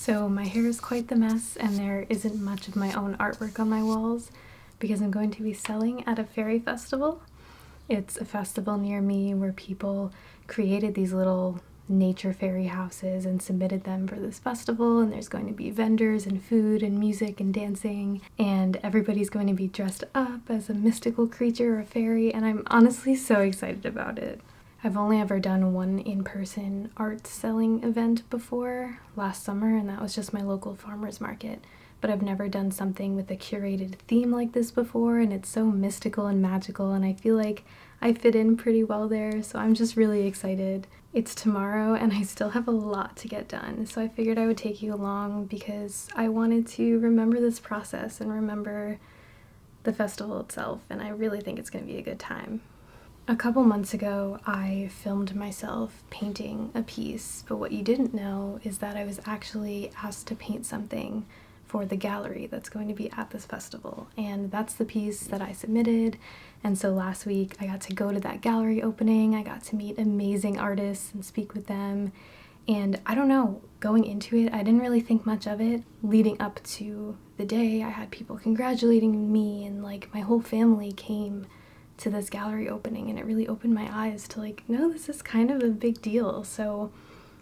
So my hair is quite the mess and there isn't much of my own artwork on my walls because I'm going to be selling at a fairy festival. It's a festival near me where people created these little nature fairy houses and submitted them for this festival, and there's going to be vendors and food and music and dancing, and everybody's going to be dressed up as a mystical creature or a fairy, and I'm honestly so excited about it. I've only ever done one in-person art selling event before, last summer, and that was just my local farmer's market. But I've never done something with a curated theme like this before, and it's so mystical and magical, and I feel like I fit in pretty well there, so I'm just really excited. It's tomorrow, and I still have a lot to get done, so I figured I would take you along because I wanted to remember this process and remember the festival itself, and I really think it's going to be a good time. A couple months ago, I filmed myself painting a piece, but what you didn't know is that I was actually asked to paint something for the gallery that's going to be at this festival, and that's the piece that I submitted. And so last week I got to go to that gallery opening. I got to meet amazing artists and speak with them, and I don't know, going into it I didn't really think much of it. Leading up to the day, I had people congratulating me, and like my whole family came to this gallery opening, and it really opened my eyes to like, no, this is kind of a big deal. So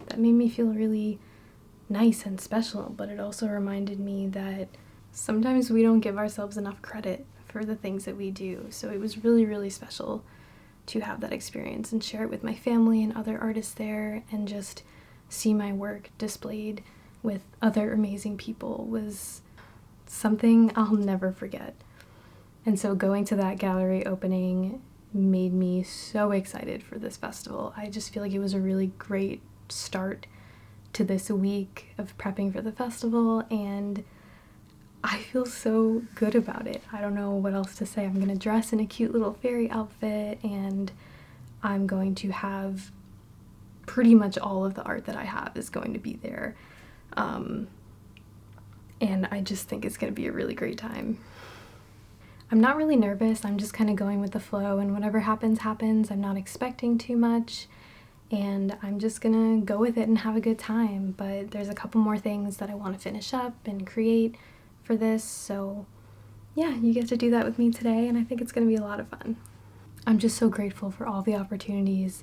that made me feel really nice and special, but it also reminded me that sometimes we don't give ourselves enough credit for the things that we do. So it was really, really special to have that experience and share it with my family and other artists there, and just see my work displayed with other amazing people was something I'll never forget. And so going to that gallery opening made me so excited for this festival. I just feel like it was a really great start to this week of prepping for the festival, and I feel so good about it. I don't know what else to say. I'm gonna dress in a cute little fairy outfit, and I'm going to have pretty much all of the art that I have is going to be there. And I just think it's gonna be a really great time. I'm not really nervous. I'm just kind of going with the flow, and whatever happens, happens. I'm not expecting too much, and I'm just gonna go with it and have a good time. But there's a couple more things that I want to finish up and create for this, so yeah, you get to do that with me today, and I think it's gonna be a lot of fun. I'm just so grateful for all the opportunities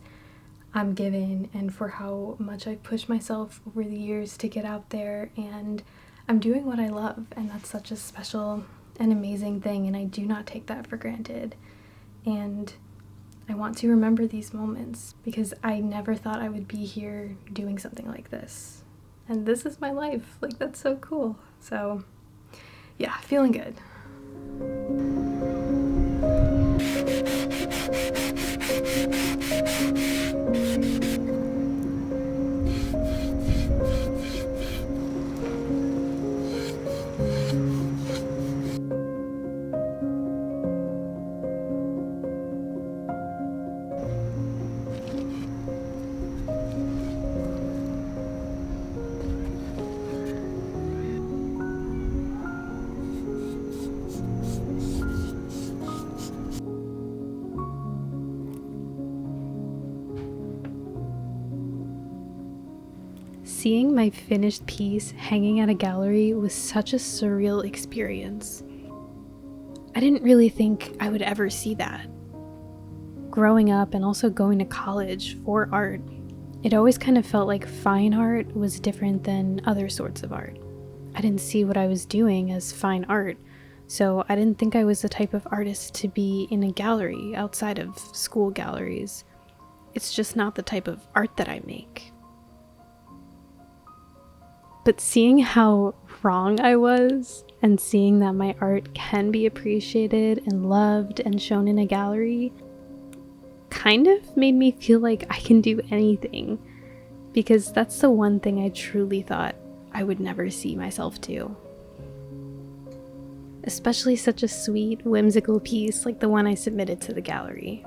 I'm given and for how much I've pushed myself over the years to get out there, and I'm doing what I love, and that's such a special and amazing thing, and I do not take that for granted. And I want to remember these moments because I never thought I would be here doing something like this. And this is my life. Like, that's so cool. So yeah, feeling good. Seeing my finished piece hanging at a gallery was such a surreal experience. I didn't really think I would ever see that. Growing up and also going to college for art, it always kind of felt like fine art was different than other sorts of art. I didn't see what I was doing as fine art, so I didn't think I was the type of artist to be in a gallery outside of school galleries. It's just not the type of art that I make. But seeing how wrong I was, and seeing that my art can be appreciated and loved and shown in a gallery, kind of made me feel like I can do anything, because that's the one thing I truly thought I would never see myself do. Especially such a sweet, whimsical piece like the one I submitted to the gallery.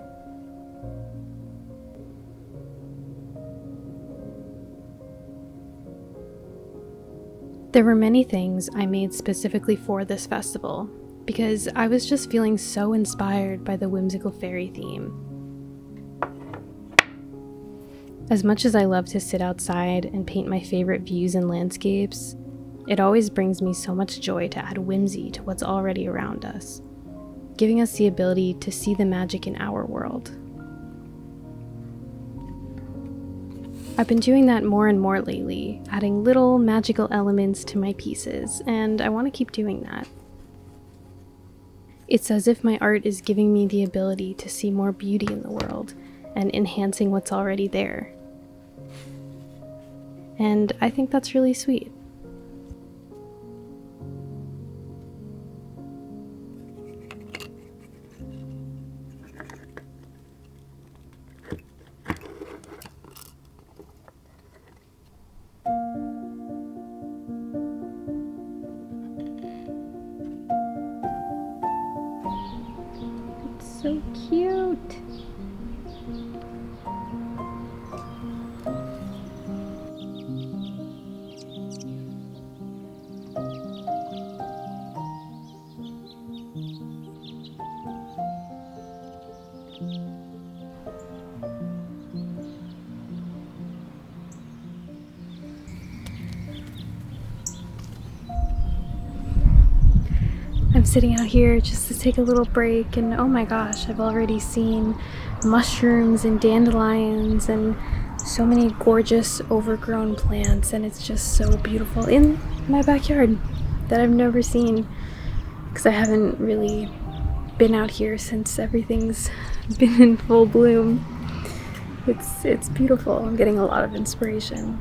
There were many things I made specifically for this festival, because I was just feeling so inspired by the whimsical fairy theme. As much as I love to sit outside and paint my favorite views and landscapes, It always brings me so much joy to add whimsy to what's already around us, giving us the ability to see the magic in our world. I've been doing that more and more lately, adding little magical elements to my pieces, and I want to keep doing that. It's as if my art is giving me the ability to see more beauty in the world and enhancing what's already there. And I think that's really sweet. It's so cute. I'm sitting out here just to take a little break, and oh my gosh, I've already seen mushrooms and dandelions and so many gorgeous overgrown plants, and it's just so beautiful in my backyard that I've never seen, because I haven't really been out here since everything's been in full bloom. It's beautiful. I'm getting a lot of inspiration.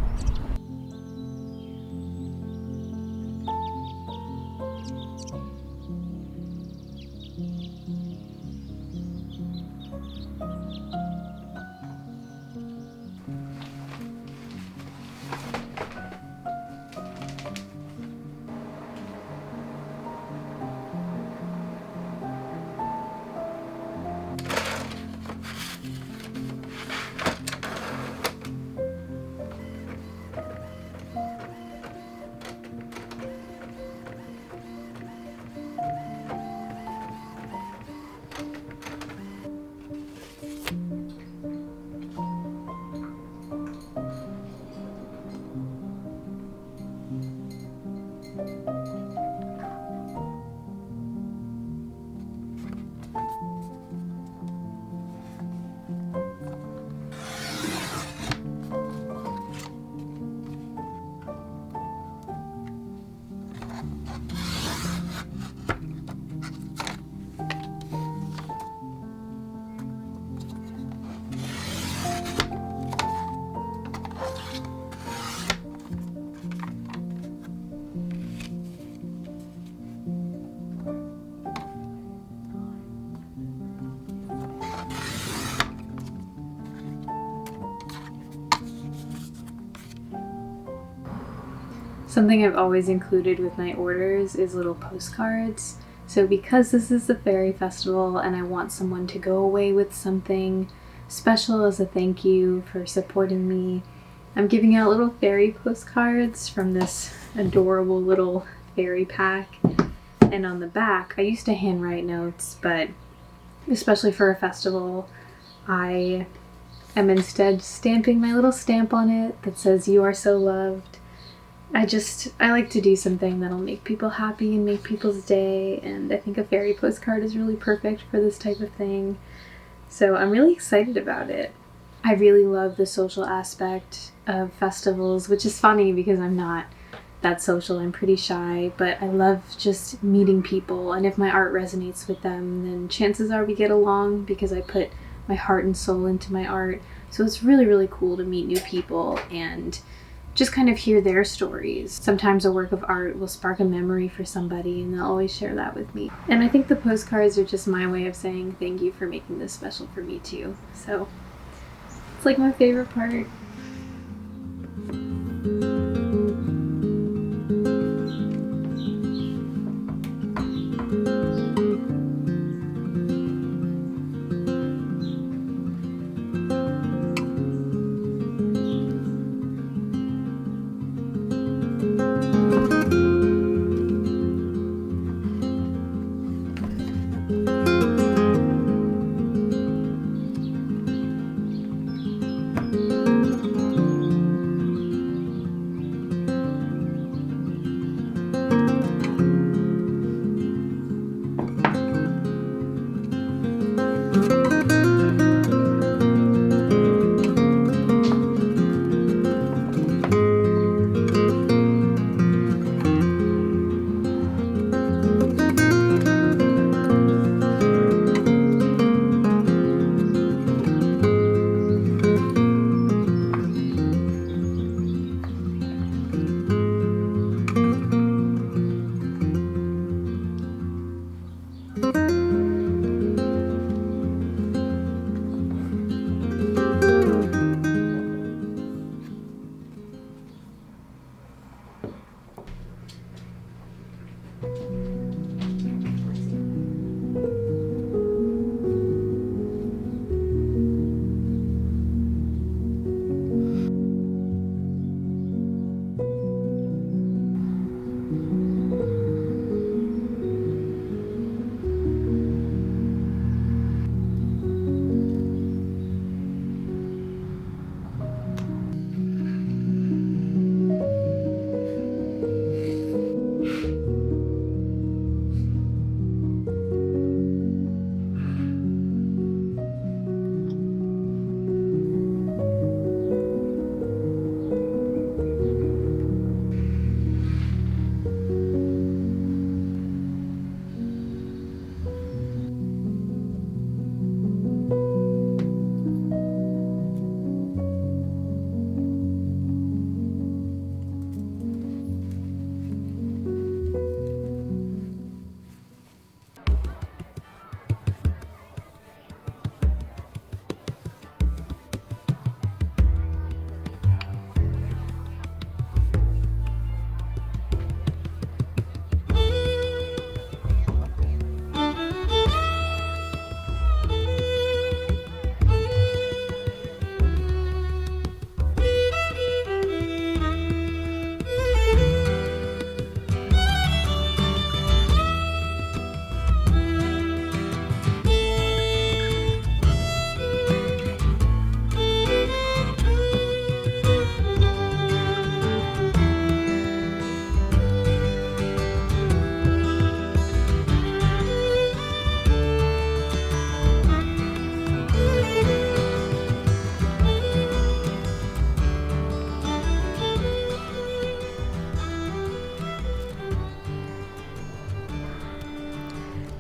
Something I've always included with my orders is little postcards. So because this is the fairy festival and I want someone to go away with something special as a thank you for supporting me, I'm giving out little fairy postcards from this adorable little fairy pack. And on the back, I used to handwrite notes, but especially for a festival, I am instead stamping my little stamp on it that says, "You are so loved." I like to do something that'll make people happy and make people's day, and I think a fairy postcard is really perfect for this type of thing. So I'm really excited about it. I really love the social aspect of festivals, which is funny because I'm not that social. I'm pretty shy, but I love just meeting people, and if my art resonates with them, then chances are we get along because I put my heart and soul into my art. So it's really, really cool to meet new people and just kind of hear their stories. Sometimes a work of art will spark a memory for somebody and they'll always share that with me. And I think the postcards are just my way of saying thank you for making this special for me too. So it's like my favorite part.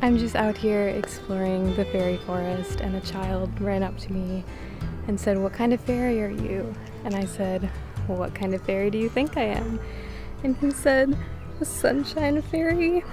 I'm just out here exploring the fairy forest, and a child ran up to me and said, "What kind of fairy are you?" And I said, "Well, what kind of fairy do you think I am?" And he said, "A sunshine fairy."